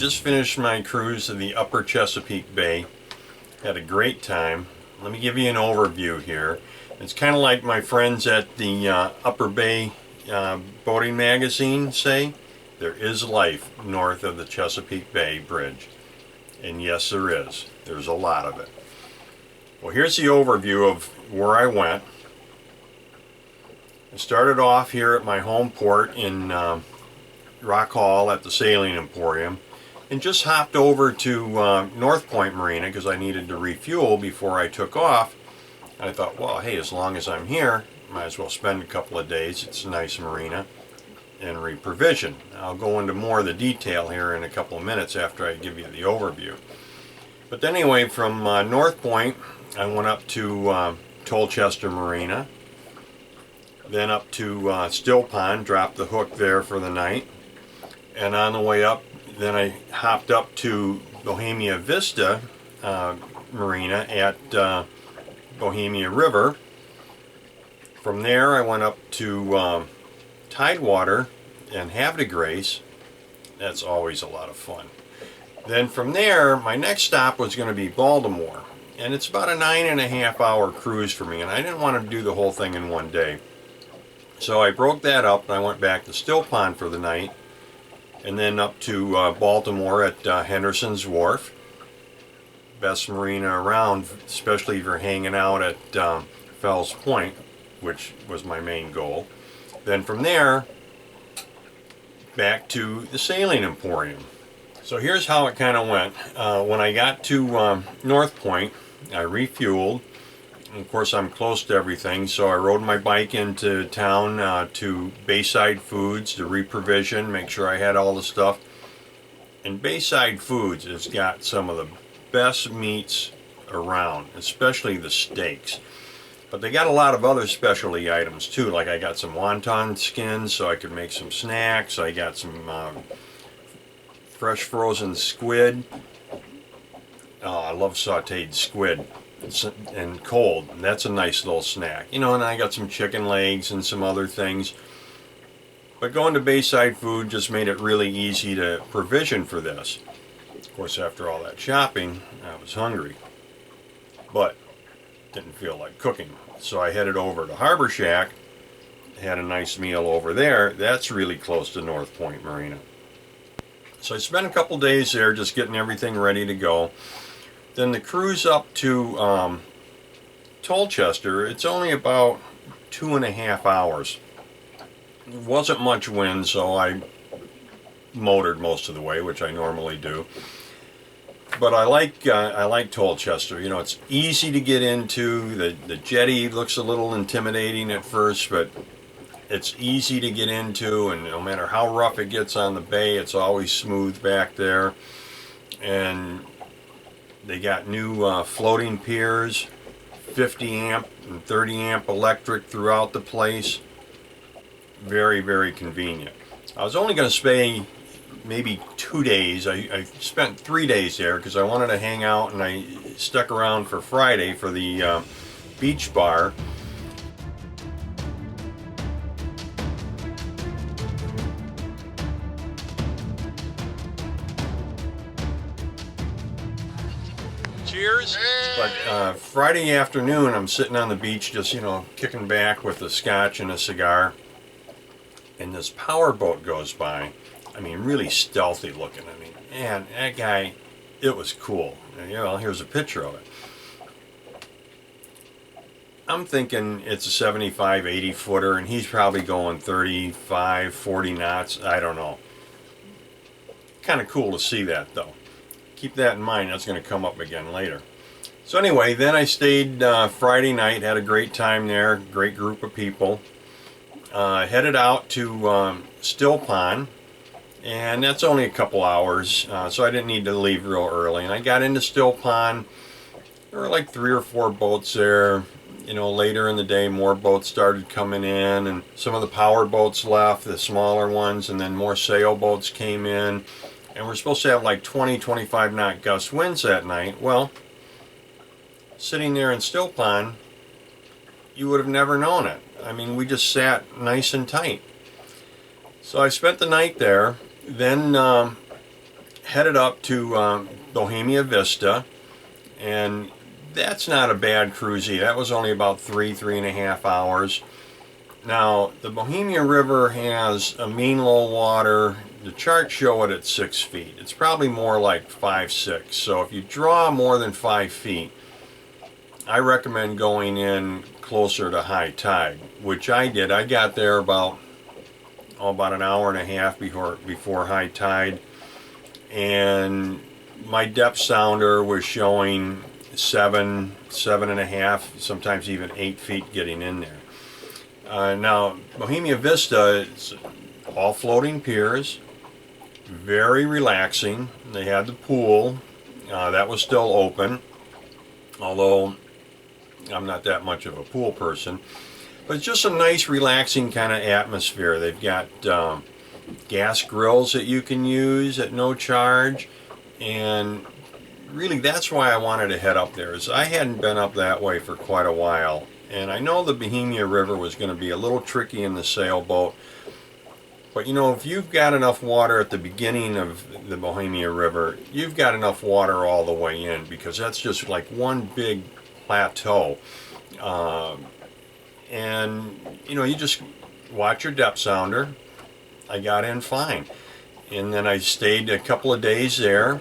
just finished my cruise to the upper Chesapeake Bay. Had a great time. Let me give you an overview here. It's kind of like my friends at the Upper Bay Boating Magazine say, there is life north of the Chesapeake Bay Bridge. And yes, there is. There's a lot of it. Well, here's the overview of where I went. I started off here at my home port in Rock Hall at the Sailing Emporium, and just hopped over to North Point Marina because I needed to refuel before I took off. And I thought, well, hey, as long as I'm here, might as well spend a couple of days. It's a nice marina, and reprovision. I'll go into more of the detail here in a couple of minutes after I give you the overview. But anyway, from North Point, I went up to Tolchester Marina, then up to Still Pond, dropped the hook there for the night. And on the way up, then I hopped up to Bohemia Vista Marina at Bohemia River. From there, I went up to Tidewater and Havre. That's always a lot of fun. Then from there, my next stop was going to be Baltimore. And it's about a 9.5-hour cruise for me, and I didn't want to do the whole thing in one day. So I broke that up, and I went back to Still Pond for the night, and then up to Baltimore at Henderson's Wharf. Best marina around, especially if you're hanging out at Fells Point, which was my main goal. Then from there, back to the Sailing Emporium. So here's how it kind of went. When I got to North Point, I refueled. Of course, I'm close to everything, so I rode my bike into town to Bayside Foods to reprovision, make sure I had all the stuff. And Bayside Foods has got some of the best meats around, especially the steaks. But they got a lot of other specialty items too, like I got some wonton skins so I could make some snacks. I got some fresh frozen squid. Oh, I love sauteed squid. And cold, and that's a nice little snack, you know. And I got some chicken legs and some other things. But going to Bayside Food just made it really easy to provision for this. Of course, after all that shopping, I was hungry, but didn't feel like cooking, so I headed over to Harbor Shack, had a nice meal over there. That's really close to North Point Marina. So I spent a couple days there just getting everything ready to go. Then the cruise up to Tolchester, it's only about 2.5 hours. There wasn't much wind, so I motored most of the way, which I normally do. But I like Tolchester. You know, it's easy to get into. The jetty looks a little intimidating at first, but it's easy to get into, and no matter how rough it gets on the bay, it's always smooth back there. And they got new floating piers, 50 amp and 30 amp electric throughout the place. Very, very convenient. I was only going to stay maybe 2 days. I spent 3 days there because I wanted to hang out, and I stuck around for Friday for the beach bar. Cheers. But Friday afternoon, I'm sitting on the beach just, you know, kicking back with a scotch and a cigar, and this powerboat goes by. I mean, really stealthy looking. I mean, man, that guy, it was cool. You know, here's a picture of it. I'm thinking it's a 75, 80 footer, and he's probably going 35, 40 knots. I don't know. Kind of cool to see that, though. Keep that in mind. That's going to come up again later. So anyway, then I stayed Friday night, had a great time there, great group of people. Headed out to Still Pond, and that's only a couple hours, so I didn't need to leave real early. And I got into Still Pond. There were like 3 or 4 boats there. You know, later in the day, more boats started coming in, and some of the power boats left, the smaller ones, and then more sailboats came in. And we're supposed to have like 20, 25 knot gust winds that night. Well, sitting there in Still Pond, you would have never known it. I mean, we just sat nice and tight. So I spent the night there, then headed up to Bohemia Vista, and that's not a bad cruise either. That was only about 3.5 hours. Now, the Bohemia River has a mean low water. The charts show it at 6 feet. It's probably more like 5, 6. So if you draw more than 5 feet, I recommend going in closer to high tide, which I did. I got there about an hour and a half before high tide, and my depth sounder was showing 7, 7.5, sometimes even 8 feet getting in there. Now, Bohemia Vista, it's all floating piers, very relaxing. They had the pool, that was still open, although I'm not that much of a pool person. But it's just a nice, relaxing kind of atmosphere. They've got gas grills that you can use at no charge, and really that's why I wanted to head up there, is I hadn't been up that way for quite a while. And I know the Bohemia River was going to be a little tricky in the sailboat, but you know, if you've got enough water at the beginning of the Bohemia River, you've got enough water all the way in, because that's just like one big plateau. And you know, you just watch your depth sounder. I got in fine, and then I stayed a couple of days there,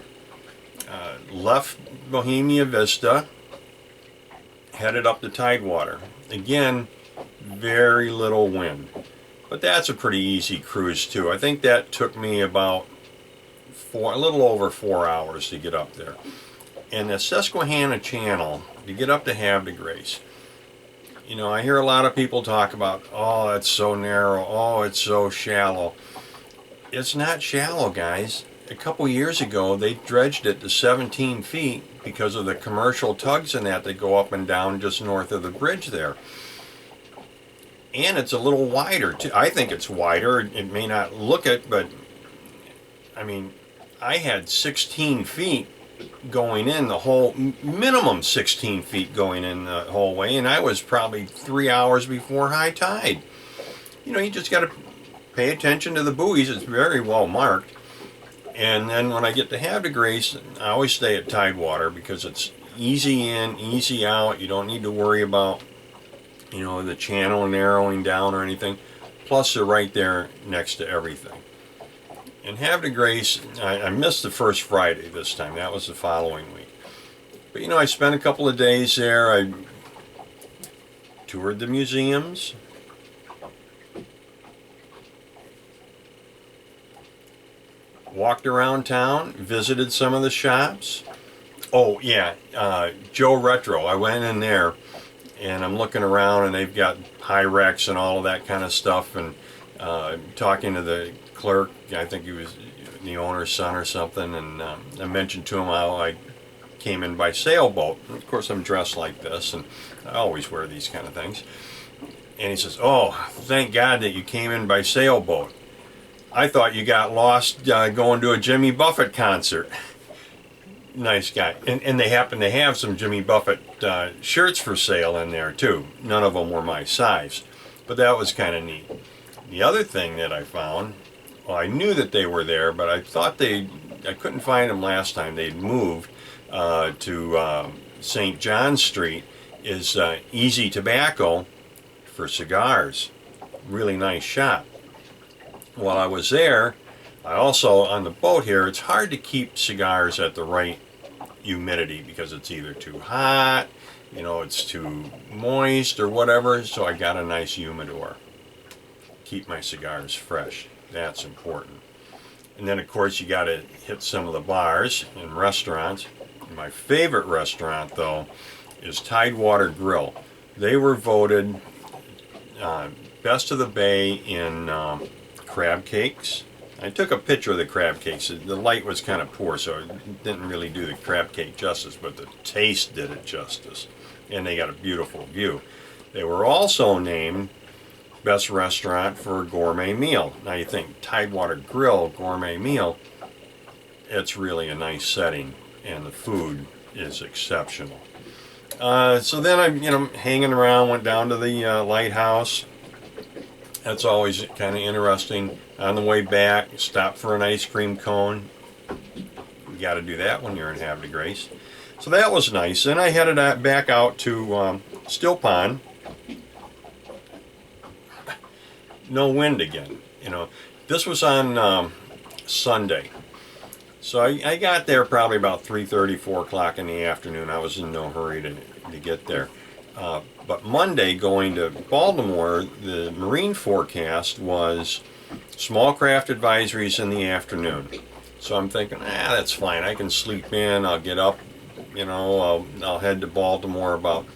left Bohemia Vista, headed up to Tidewater. Again, very little wind, but that's a pretty easy cruise too. I think that took me about a little over 4 hours to get up there. And the Susquehanna Channel, to get up to Havre, you know, I hear a lot of people talk about, oh, it's so narrow, oh, it's so shallow. It's not shallow, guys. A couple years ago, they dredged it to 17 feet because of the commercial tugs and that go up and down just north of the bridge there. And it's a little wider, too. I think it's wider. It may not look it, but, I mean, I had 16 feet going in the whole, minimum 16 feet going in the whole way, and I was probably 3 hours before high tide. You know, you just got to pay attention to the buoys. It's very well marked. And then when I get to Havre, I always stay at Tidewater because it's easy in, easy out. You don't need to worry about, you know, the channel narrowing down or anything. Plus, they're right there next to everything. In Havre, I missed the first Friday this time. That was the following week. But, you know, I spent a couple of days there. I toured the museums. Walked around town, visited some of the shops. Oh yeah, Joe Retro. I went in there, and I'm looking around, and they've got Pyrex and all of that kind of stuff. And talking to the clerk, I think he was the owner's son or something, and I mentioned to him how I came in by sailboat. And of course, I'm dressed like this, and I always wear these kind of things. And he says, "Oh, thank God that you came in by sailboat. I thought you got lost going to a Jimmy Buffett concert." Nice guy. And they happen to have some Jimmy Buffett shirts for sale in there too. None of them were my size, but that was kind of neat. The other thing that I found, well, I knew that they were there, but I thought I couldn't find them last time. They'd moved to St. John Street, is Easy Tobacco for cigars. Really nice shop. While I was there, I also, on the boat here, it's hard to keep cigars at the right humidity because it's either too hot, you know, it's too moist or whatever, so I got a nice humidor. Keep my cigars fresh. That's important. And then, of course, you got to hit some of the bars and restaurants. My favorite restaurant, though, is Tidewater Grill. They were voted best of the bay in crab cakes. I took a picture of the crab cakes. The light was kind of poor, so it didn't really do the crab cake justice, but the taste did it justice. And they got a beautiful view. They were also named best restaurant for a gourmet meal. Now you think Tidewater Grill, gourmet meal, it's really a nice setting, and the food is exceptional. So then I'm, hanging around, went down to the lighthouse. That's always kind of interesting. On the way back, stopped for an ice cream cone. You got to do that when you're in Havre de Grace. So that was nice. Then I headed back out to Still Pond. No wind again. You know, this was on Sunday. So I got there probably about 3:30, 4 o'clock in the afternoon. I was in no hurry to get there. But Monday, going to Baltimore, the marine forecast was small craft advisories in the afternoon. So I'm thinking, that's fine. I can sleep in. I'll get up. You know, I'll head to Baltimore about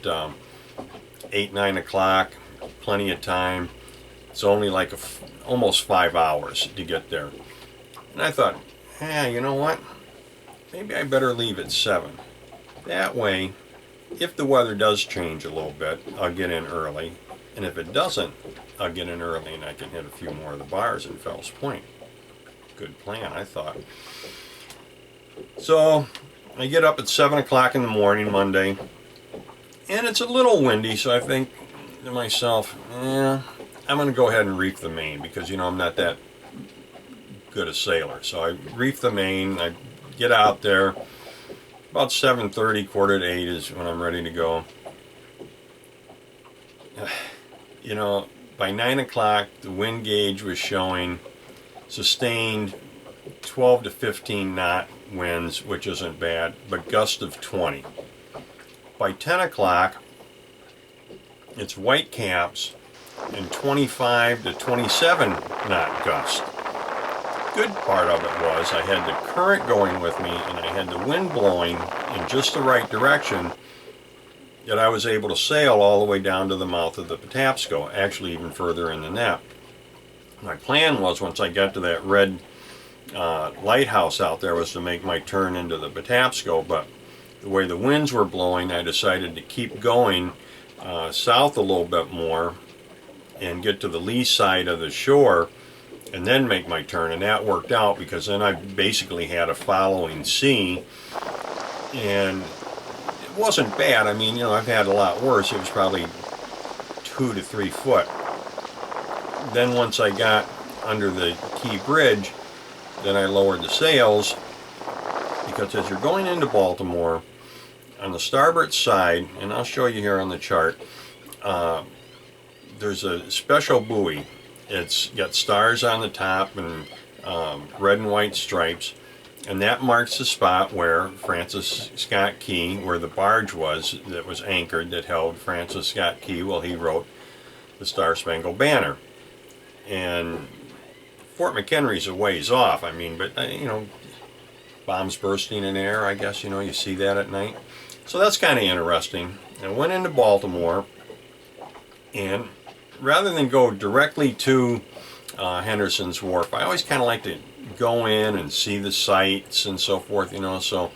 8, 9 o'clock. Plenty of time. It's only like almost 5 hours to get there. And I thought, you know what? Maybe I better leave at 7. That way, if the weather does change a little bit, I'll get in early. And if it doesn't, I'll get in early and I can hit a few more of the bars in Fells Point. Good plan, I thought. So I get up at 7 o'clock in the morning Monday, and it's a little windy, so I think to myself, I'm going to go ahead and reef the main because, you know, I'm not that good a sailor. So I reef the main, I get out there. About 7:30, quarter to 8 is when I'm ready to go. You know, by 9 o'clock, the wind gauge was showing sustained 12 to 15 knot winds, which isn't bad, but gust of 20. By 10 o'clock, it's white caps and 25 to 27 knot gust. Good part of it was I had the current going with me and I had the wind blowing in just the right direction that I was able to sail all the way down to the mouth of the Patapsco, actually even further in the net. My plan was, once I got to that red lighthouse out there, was to make my turn into the Patapsco, but the way the winds were blowing, I decided to keep going south a little bit more and get to the lee side of the shore and then make my turn. And that worked out because then I basically had a following sea, and it wasn't bad. I mean, you know, I've had a lot worse. It was probably 2 to 3 foot. Then once I got under the Key Bridge, then I lowered the sails, because as you're going into Baltimore, on the starboard side, and I'll show you here on the chart, there's a special buoy. It's got stars on the top and red and white stripes, and that marks the spot where Francis Scott Key, where the barge was that was anchored that held Francis Scott Key while he wrote the Star Spangled Banner. And Fort McHenry's a ways off, I mean, but you know, bombs bursting in air, I guess, you know, you see that at night. So that's kind of interesting. I went into Baltimore, and rather than go directly to Henderson's Wharf, I always kind of like to go in and see the sights and so forth, you know. So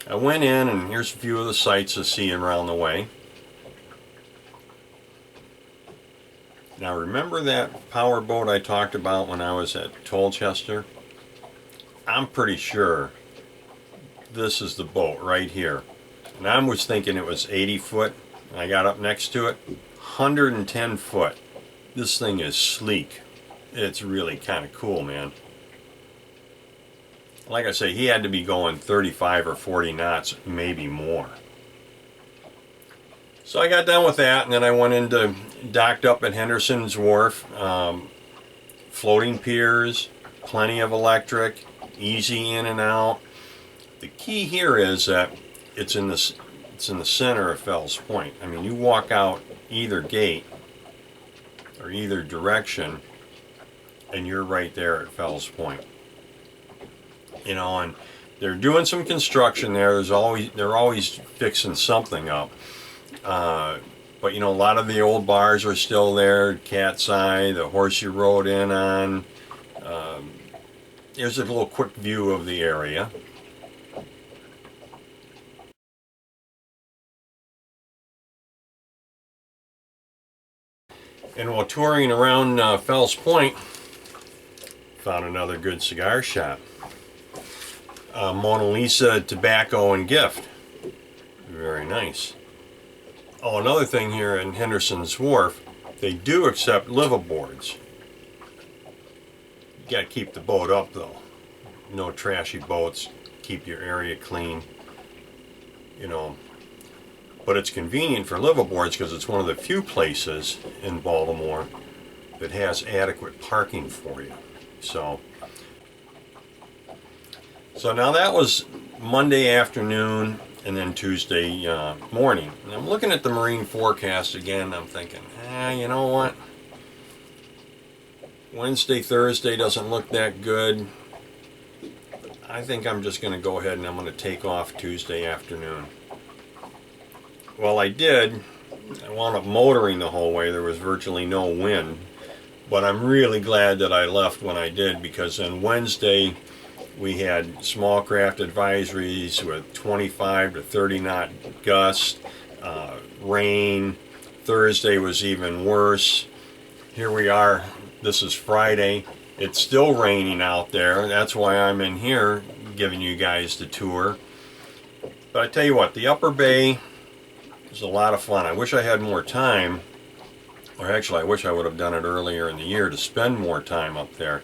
I went in, and here's a few of the sights to see around the way. Now remember that power boat I talked about when I was at Tolchester? I'm pretty sure this is the boat right here. And I was thinking it was 80 foot. I got up next to it, 110 foot. This thing is sleek. It's really kind of cool, man. Like I say, he had to be going 35 or 40 knots, maybe more. So I got done with that, and then I went into, docked up at Henderson's Wharf. Floating piers, plenty of electric, easy in and out. The key here is that it's in the center of Fells Point. I mean, you walk out either gate or either direction, and you're right there at Fells Point. You know, and they're doing some construction there. They're always fixing something up. But you know, a lot of the old bars are still there. Cat's Eye, the horse you rode in on. Here's a little quick view of the area. And while touring around Fells Point, found another good cigar shop. Mona Lisa Tobacco and Gift. Very nice. Oh, another thing here in Henderson's Wharf, they do accept liveaboards. You gotta keep the boat up though. No trashy boats. keep your area clean, you know. But it's convenient for liveaboards because it's one of the few places in Baltimore that has adequate parking for you. So now that was Monday afternoon and then Tuesday morning. And I'm looking at the marine forecast again. I'm thinking, you know what? Wednesday, Thursday doesn't look that good. I think I'm just going to go ahead and I'm going to take off Tuesday afternoon. Well, I did. I wound up motoring the whole way. There was virtually no wind. But I'm really glad that I left when I did, because on Wednesday we had small craft advisories with 25 to 30 knot gusts, rain. Thursday was even worse. Here we are. This is Friday. It's still raining out there. That's why I'm in here giving you guys the tour. But I tell you what, the Upper Bay is a lot of fun. I wish I had more time, or actually I wish I would have done it earlier in the year to spend more time up there.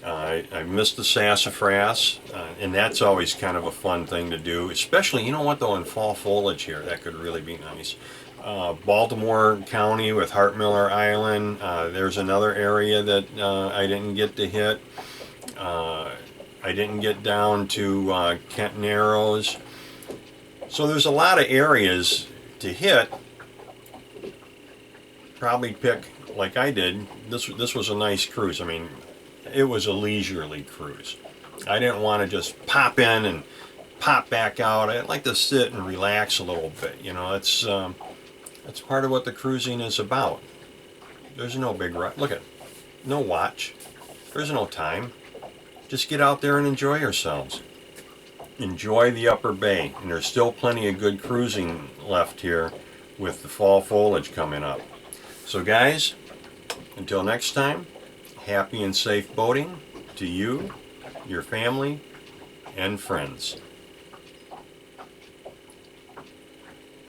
I missed the sassafras, and that's always kind of a fun thing to do, especially, you know what though, in fall foliage here, that could really be nice. Baltimore County with Hart Miller Island, there's another area that I didn't get to hit. I didn't get down to Kent Narrows. So there's a lot of areas to hit. Probably pick, like I did, this was a nice cruise. I mean, it was a leisurely cruise. I didn't want to just pop in and pop back out. I'd like to sit and relax a little bit. You know, that's part of what the cruising is about. There's no big rush. Look at, no watch. There's no time. Just get out there and enjoy yourselves. Enjoy the Upper Bay, and there's still plenty of good cruising left here with the fall foliage coming up. So guys, until next time, happy and safe boating to you, your family, and friends.